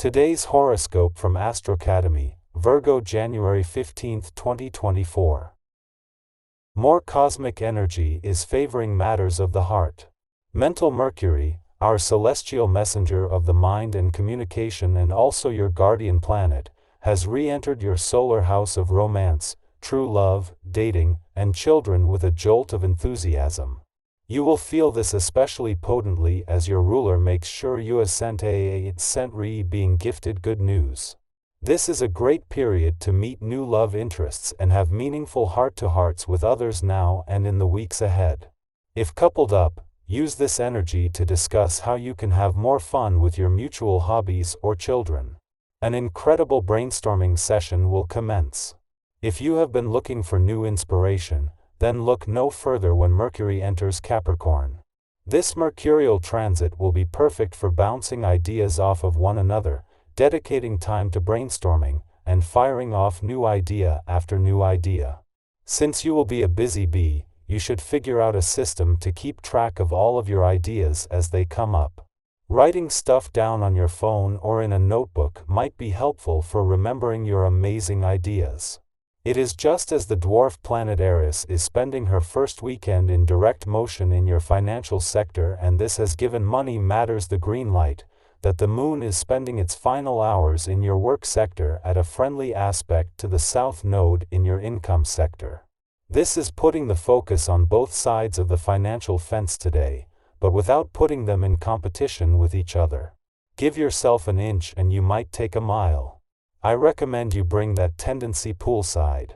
Today's horoscope from Astrocademy, Virgo January 15, 2024. More cosmic energy is favoring matters of the heart. Mental Mercury, our celestial messenger of the mind and communication and also your guardian planet, has re-entered your solar house of romance, true love, dating, and children with a jolt of enthusiasm. You will feel this especially potently as your ruler makes sure you ascent being gifted good news. This is a great period to meet new love interests and have meaningful heart-to-hearts with others now and in the weeks ahead. If coupled up, use this energy to discuss how you can have more fun with your mutual hobbies or children. An incredible brainstorming session will commence. If you have been looking for new inspiration, then look no further when Mercury enters Capricorn. This mercurial transit will be perfect for bouncing ideas off of one another, dedicating time to brainstorming, and firing off new idea after new idea. Since you will be a busy bee, you should figure out a system to keep track of all of your ideas as they come up. Writing stuff down on your phone or in a notebook might be helpful for remembering your amazing ideas. It is just as the dwarf planet Eris is spending her first weekend in direct motion in your financial sector, and this has given money matters the green light, that the moon is spending its final hours in your work sector at a friendly aspect to the south node in your income sector. This is putting the focus on both sides of the financial fence today, but without putting them in competition with each other. Give yourself an inch and you might take a mile. I recommend you bring that tendency poolside.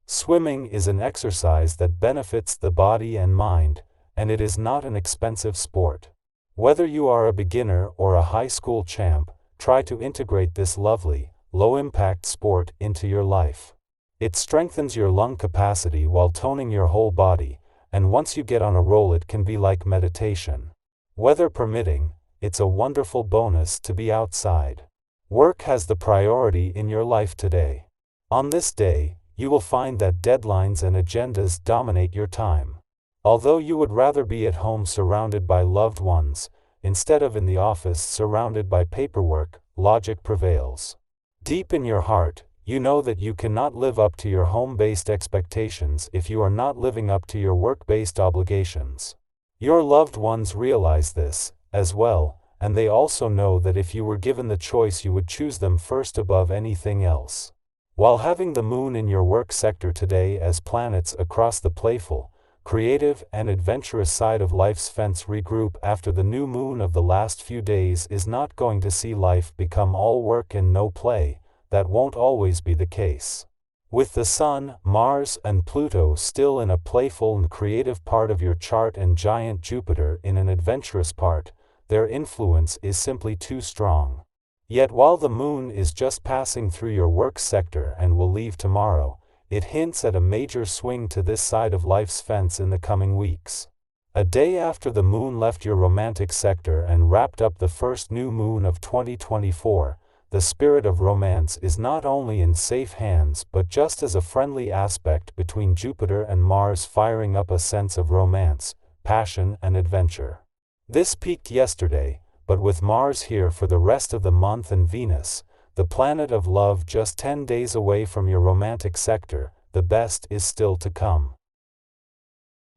Swimming is an exercise that benefits the body and mind, and it is not an expensive sport. Whether you are a beginner or a high school champ, try to integrate this lovely, low-impact sport into your life. It strengthens your lung capacity while toning your whole body, and once you get on a roll it can be like meditation. Weather permitting, it's a wonderful bonus to be outside. Work has the priority in your life today. On this day, you will find that deadlines and agendas dominate your time. Although you would rather be at home surrounded by loved ones, instead of in the office surrounded by paperwork, logic prevails. Deep in your heart, you know that you cannot live up to your home-based expectations if you are not living up to your work-based obligations. Your loved ones realize this, as well, and they also know that if you were given the choice you would choose them first above anything else. While having the moon in your work sector today as planets across the playful, creative and adventurous side of life's fence regroup after the new moon of the last few days is not going to see life become all work and no play. That won't always be the case. With the Sun, Mars, and Pluto still in a playful and creative part of your chart and giant Jupiter in an adventurous part, their influence is simply too strong. Yet while the moon is just passing through your work sector and will leave tomorrow, it hints at a major swing to this side of life's fence in the coming weeks. A day after the moon left your romantic sector and wrapped up the first new moon of 2024, the spirit of romance is not only in safe hands but just as a friendly aspect between Jupiter and Mars firing up a sense of romance, passion and adventure. This peaked yesterday, but with Mars here for the rest of the month and Venus, the planet of love just 10 days away from your romantic sector, the best is still to come.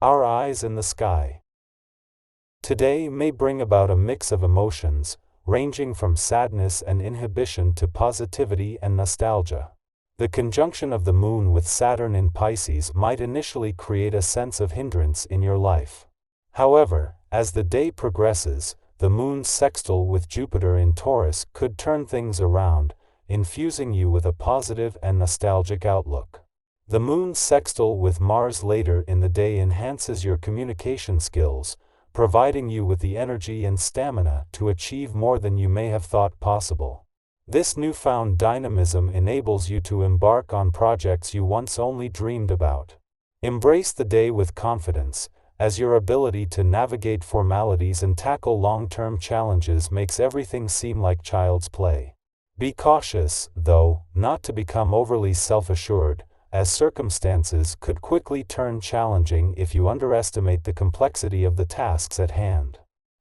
Our eyes in the sky. Today may bring about a mix of emotions, ranging from sadness and inhibition to positivity and nostalgia. The conjunction of the moon with Saturn in Pisces might initially create a sense of hindrance in your life. However, as the day progresses, the moon's sextile with Jupiter in Taurus could turn things around, infusing you with a positive and nostalgic outlook. The moon's sextile with Mars later in the day enhances your communication skills, providing you with the energy and stamina to achieve more than you may have thought possible. This newfound dynamism enables you to embark on projects you once only dreamed about. Embrace the day with confidence, as your ability to navigate formalities and tackle long-term challenges makes everything seem like child's play. Be cautious, though, not to become overly self-assured, as circumstances could quickly turn challenging if you underestimate the complexity of the tasks at hand.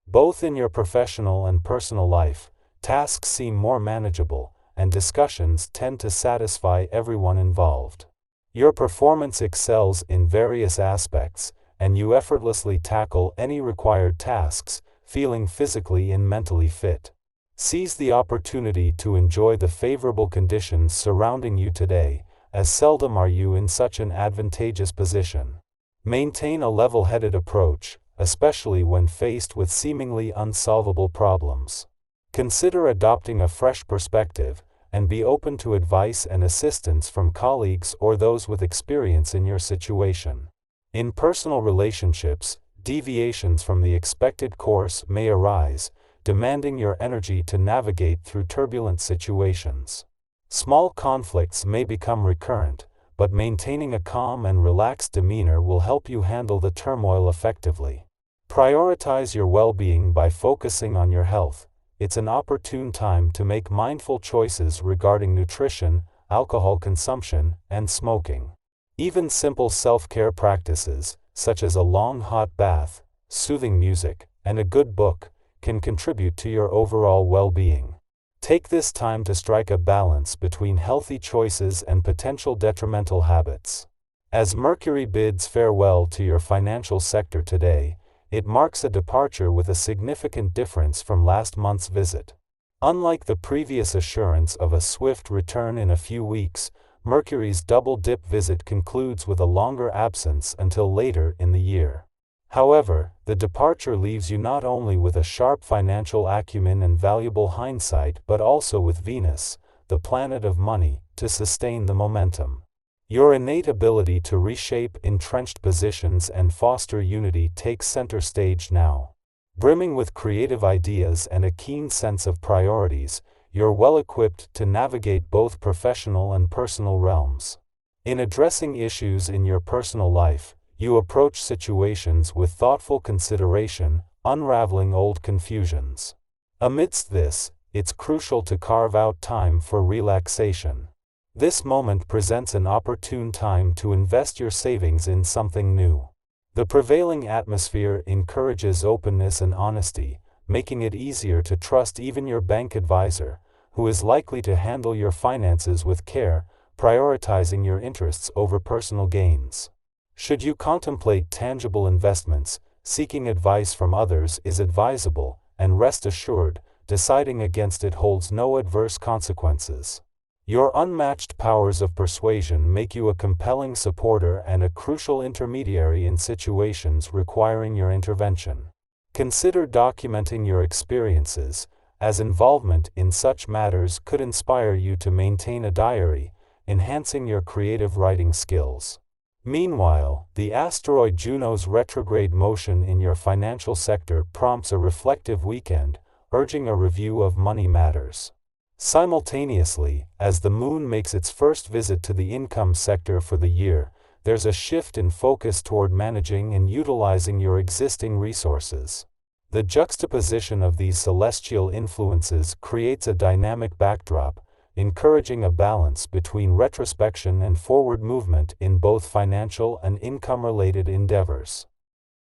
Both in your professional and personal life, tasks seem more manageable, and discussions tend to satisfy everyone involved. Your performance excels in various aspects, and you effortlessly tackle any required tasks, feeling physically and mentally fit. Seize the opportunity to enjoy the favorable conditions surrounding you today, as seldom are you in such an advantageous position. Maintain a level-headed approach, especially when faced with seemingly unsolvable problems. Consider adopting a fresh perspective, and be open to advice and assistance from colleagues or those with experience in your situation. In personal relationships, deviations from the expected course may arise, demanding your energy to navigate through turbulent situations. Small conflicts may become recurrent, but maintaining a calm and relaxed demeanor will help you handle the turmoil effectively. Prioritize your well-being by focusing on your health. It's an opportune time to make mindful choices regarding nutrition, alcohol consumption, and smoking. Even simple self-care practices, such as a long hot bath, soothing music, and a good book, can contribute to your overall well-being. Take this time to strike a balance between healthy choices and potential detrimental habits. As Mercury bids farewell to your financial sector today, it marks a departure with a significant difference from last month's visit. Unlike the previous assurance of a swift return in a few weeks, Mercury's double-dip visit concludes with a longer absence until later in the year. However, the departure leaves you not only with a sharp financial acumen and valuable hindsight but also with Venus, the planet of money, to sustain the momentum. Your innate ability to reshape entrenched positions and foster unity takes center stage now. Brimming with creative ideas and a keen sense of priorities, you're well equipped to navigate both professional and personal realms. In addressing issues in your personal life, you approach situations with thoughtful consideration, unraveling old confusions. Amidst this, it's crucial to carve out time for relaxation. This moment presents an opportune time to invest your savings in something new. The prevailing atmosphere encourages openness and honesty, making it easier to trust even your bank advisor, who is likely to handle your finances with care, prioritizing your interests over personal gains. Should you contemplate tangible investments, seeking advice from others is advisable, and rest assured, deciding against it holds no adverse consequences. Your unmatched powers of persuasion make you a compelling supporter and a crucial intermediary in situations requiring your intervention. Consider documenting your experiences, as involvement in such matters could inspire you to maintain a diary, enhancing your creative writing skills. Meanwhile, the asteroid Juno's retrograde motion in your financial sector prompts a reflective weekend, urging a review of money matters. Simultaneously, as the moon makes its first visit to the income sector for the year, there's a shift in focus toward managing and utilizing your existing resources. The juxtaposition of these celestial influences creates a dynamic backdrop, encouraging a balance between retrospection and forward movement in both financial and income-related endeavors.